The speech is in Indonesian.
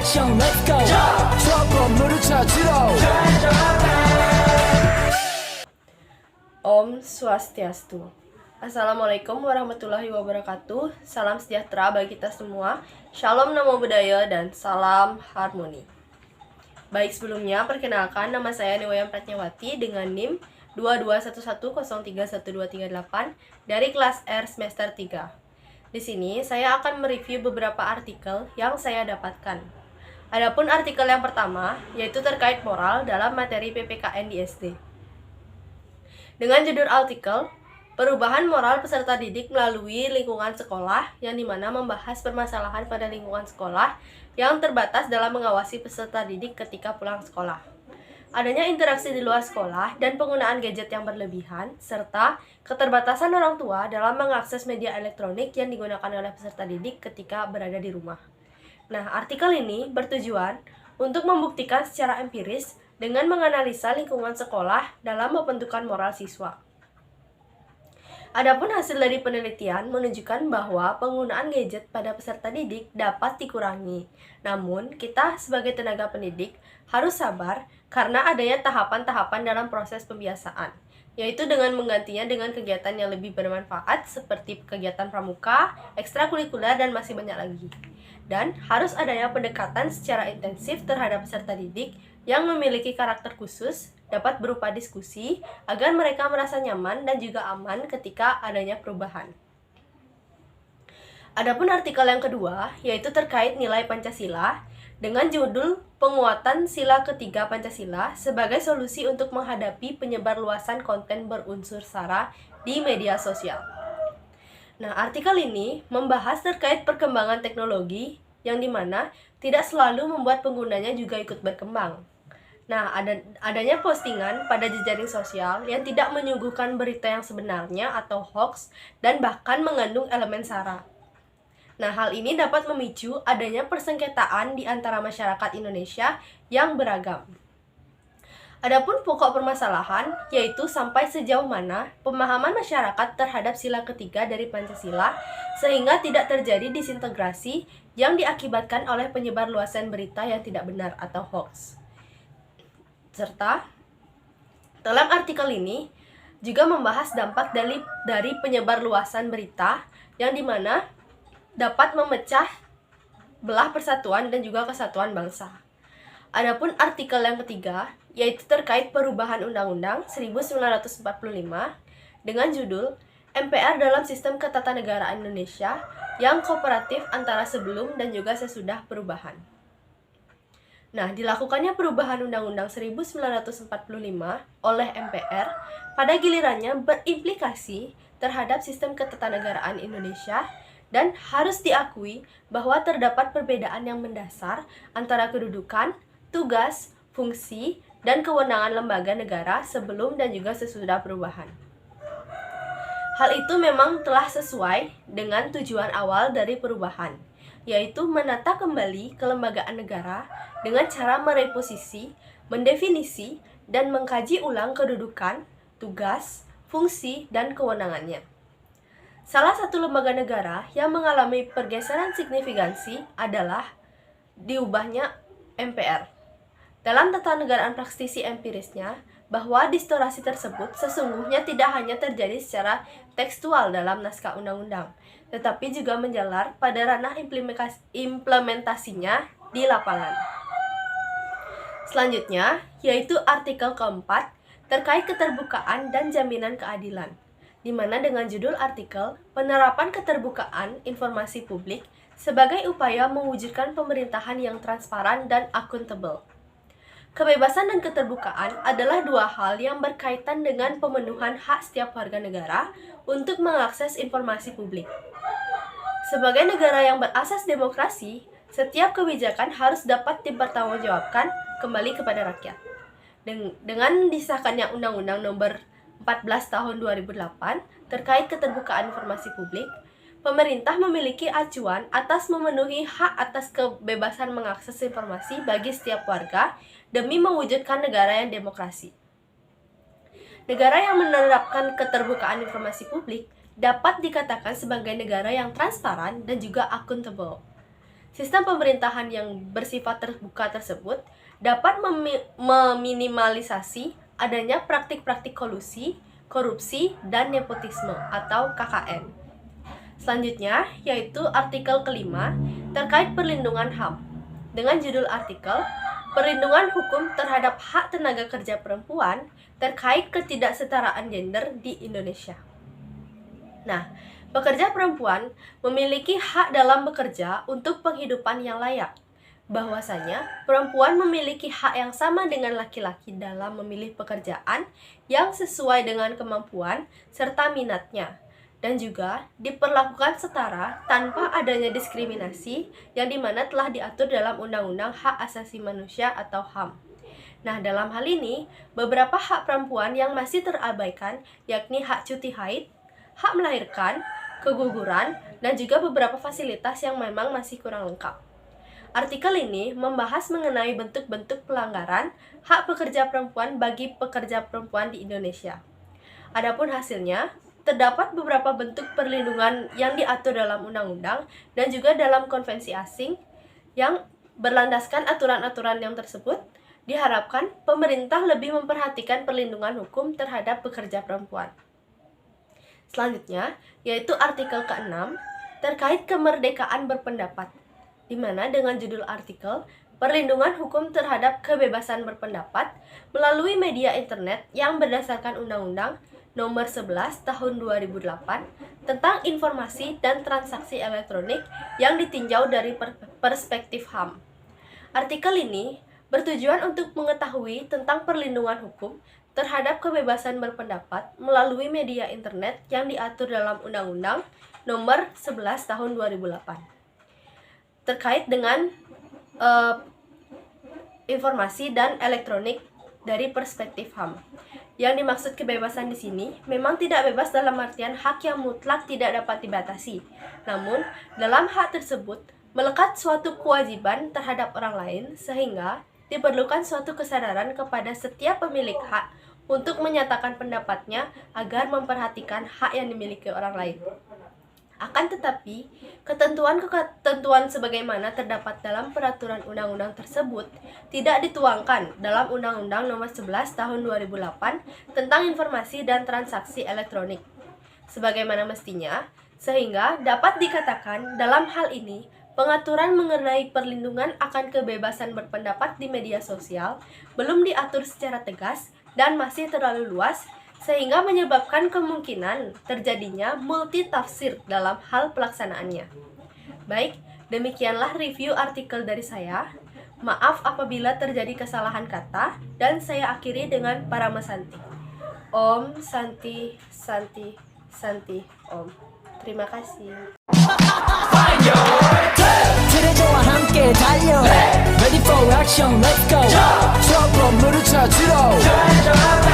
action, let's go. 저 건물을 찾으러. Om Swastiastu. Assalamualaikum warahmatullahi wabarakatuh. Salam sejahtera bagi kita semua. Shalom, namo buddhaya, dan salam harmoni. Baik, sebelumnya perkenalkan, nama saya Dewayan Pratnyawati dengan NIM 2211031238 dari kelas R semester 3. Di sini saya akan mereview beberapa artikel yang saya dapatkan. Adapun artikel yang pertama yaitu terkait moral dalam materi PPKN di SD. Dengan judul artikel Perubahan Moral Peserta Didik Melalui Lingkungan Sekolah, yang dimana membahas permasalahan pada lingkungan sekolah yang terbatas dalam mengawasi peserta didik ketika pulang sekolah. Adanya interaksi di luar sekolah dan penggunaan gadget yang berlebihan, serta keterbatasan orang tua dalam mengakses media elektronik yang digunakan oleh peserta didik ketika berada di rumah. Nah, artikel ini bertujuan untuk membuktikan secara empiris dengan menganalisa lingkungan sekolah dalam pembentukan moral siswa. Adapun hasil dari penelitian menunjukkan bahwa penggunaan gadget pada peserta didik dapat dikurangi. Namun, kita sebagai tenaga pendidik harus sabar karena adanya tahapan-tahapan dalam proses pembiasaan, yaitu dengan menggantinya dengan kegiatan yang lebih bermanfaat seperti kegiatan pramuka, ekstrakurikuler, dan masih banyak lagi. Dan harus adanya pendekatan secara intensif terhadap peserta didik yang memiliki karakter khusus, dapat berupa diskusi agar mereka merasa nyaman dan juga aman ketika adanya perubahan. Adapun artikel yang kedua yaitu terkait nilai Pancasila dengan judul Penguatan Sila Ketiga Pancasila sebagai solusi untuk menghadapi penyebarluasan konten berunsur SARA di media sosial. Nah, artikel ini membahas terkait perkembangan teknologi yang dimana tidak selalu membuat penggunanya juga ikut berkembang. Nah, adanya postingan pada jejaring sosial yang tidak menyuguhkan berita yang sebenarnya atau hoax dan bahkan mengandung elemen SARA. Nah, hal ini dapat memicu adanya persengketaan di antara masyarakat Indonesia yang beragam. Adapun pokok permasalahan yaitu sampai sejauh mana pemahaman masyarakat terhadap sila ketiga dari Pancasila sehingga tidak terjadi disintegrasi yang diakibatkan oleh penyebarluasan berita yang tidak benar atau hoax. Serta dalam artikel ini juga membahas dampak dari penyebarluasan berita yang dimana dapat memecah belah persatuan dan juga kesatuan bangsa. Adapun artikel yang ketiga yaitu terkait perubahan Undang-Undang 1945 dengan judul MPR dalam Sistem Ketatanegaraan Indonesia yang kooperatif antara sebelum dan juga sesudah perubahan. Nah, dilakukannya perubahan Undang-Undang 1945 oleh MPR pada gilirannya berimplikasi terhadap sistem ketatanegaraan Indonesia dan harus diakui bahwa terdapat perbedaan yang mendasar antara kedudukan, tugas, fungsi, dan kewenangan lembaga negara sebelum dan juga sesudah perubahan. Hal itu memang telah sesuai dengan tujuan awal dari perubahan, yaitu menata kembali kelembagaan negara dengan cara mereposisi, mendefinisi, dan mengkaji ulang kedudukan, tugas, fungsi, dan kewenangannya. Salah satu lembaga negara yang mengalami pergeseran signifikansi adalah diubahnya MPR. Dalam Tatanegaraan praktisi empirisnya, bahwa distorasi tersebut sesungguhnya tidak hanya terjadi secara tekstual dalam naskah undang-undang, tetapi juga menjalar pada ranah implementasinya di lapangan. Selanjutnya, yaitu artikel keempat terkait keterbukaan dan jaminan keadilan, di mana dengan judul artikel Penerapan Keterbukaan Informasi Publik sebagai upaya mewujudkan pemerintahan yang transparan dan akuntabel. Kebebasan dan keterbukaan adalah dua hal yang berkaitan dengan pemenuhan hak setiap warga negara untuk mengakses informasi publik. Sebagai negara yang berasas demokrasi, setiap kebijakan harus dapat dipertanggungjawabkan kembali kepada rakyat. Dengan disahkannya Undang-Undang Nomor 14 Tahun 2008 terkait keterbukaan informasi publik, pemerintah memiliki acuan atas memenuhi hak atas kebebasan mengakses informasi bagi setiap warga demi mewujudkan negara yang demokrasi. Negara yang menerapkan keterbukaan informasi publik dapat dikatakan sebagai negara yang transparan dan juga akuntabel. Sistem pemerintahan yang bersifat terbuka tersebut dapat meminimalisasi adanya praktik-praktik kolusi, korupsi, dan nepotisme atau KKN. Selanjutnya, yaitu artikel kelima terkait perlindungan HAM. Dengan judul artikel, Perlindungan Hukum Terhadap Hak Tenaga Kerja Perempuan terkait ketidaksetaraan gender di Indonesia. Nah, pekerja perempuan memiliki hak dalam bekerja untuk penghidupan yang layak. Bahwasanya, perempuan memiliki hak yang sama dengan laki-laki dalam memilih pekerjaan yang sesuai dengan kemampuan serta minatnya, dan juga diperlakukan setara tanpa adanya diskriminasi yang dimana telah diatur dalam Undang-Undang Hak Asasi Manusia atau HAM. Nah, dalam hal ini, beberapa hak perempuan yang masih terabaikan yakni hak cuti haid, hak melahirkan, keguguran, dan juga beberapa fasilitas yang memang masih kurang lengkap. Artikel ini membahas mengenai bentuk-bentuk pelanggaran hak pekerja perempuan bagi pekerja perempuan di Indonesia. Adapun hasilnya, terdapat beberapa bentuk perlindungan yang diatur dalam undang-undang dan juga dalam konvensi asing yang berlandaskan aturan-aturan yang tersebut. Diharapkan pemerintah lebih memperhatikan perlindungan hukum terhadap pekerja perempuan. Selanjutnya, yaitu artikel ke-6 terkait kemerdekaan berpendapat, di mana dengan judul artikel Perlindungan Hukum Terhadap Kebebasan Berpendapat melalui media internet yang berdasarkan Undang-Undang Nomor 11 Tahun 2008 tentang Informasi dan Transaksi Elektronik yang ditinjau dari perspektif HAM. Artikel ini bertujuan untuk mengetahui tentang perlindungan hukum terhadap kebebasan berpendapat melalui media internet yang diatur dalam Undang-Undang Nomor 11 Tahun 2008. Terkait dengan informasi dan elektronik dari perspektif HAM. Yang dimaksud kebebasan di sini memang tidak bebas dalam artian hak yang mutlak tidak dapat dibatasi. Namun, dalam hak tersebut melekat suatu kewajiban terhadap orang lain sehingga diperlukan suatu kesadaran kepada setiap pemilik hak untuk menyatakan pendapatnya agar memperhatikan hak yang dimiliki orang lain. Akan tetapi, ketentuan-ketentuan sebagaimana terdapat dalam peraturan undang-undang tersebut tidak dituangkan dalam Undang-Undang Nomor 11 Tahun 2008 tentang Informasi dan Transaksi Elektronik sebagaimana mestinya, sehingga dapat dikatakan dalam hal ini pengaturan mengenai perlindungan akan kebebasan berpendapat di media sosial belum diatur secara tegas dan masih terlalu luas sehingga menyebabkan kemungkinan terjadinya multitafsir dalam hal pelaksanaannya. Baik, demikianlah review artikel dari saya. Maaf apabila terjadi kesalahan kata, dan saya akhiri dengan Paramasanti. Om Santi Santi Santi Om. Terima kasih. 트레저와 함께 달려 Ready for action, let's go 트러블 물을 찾으러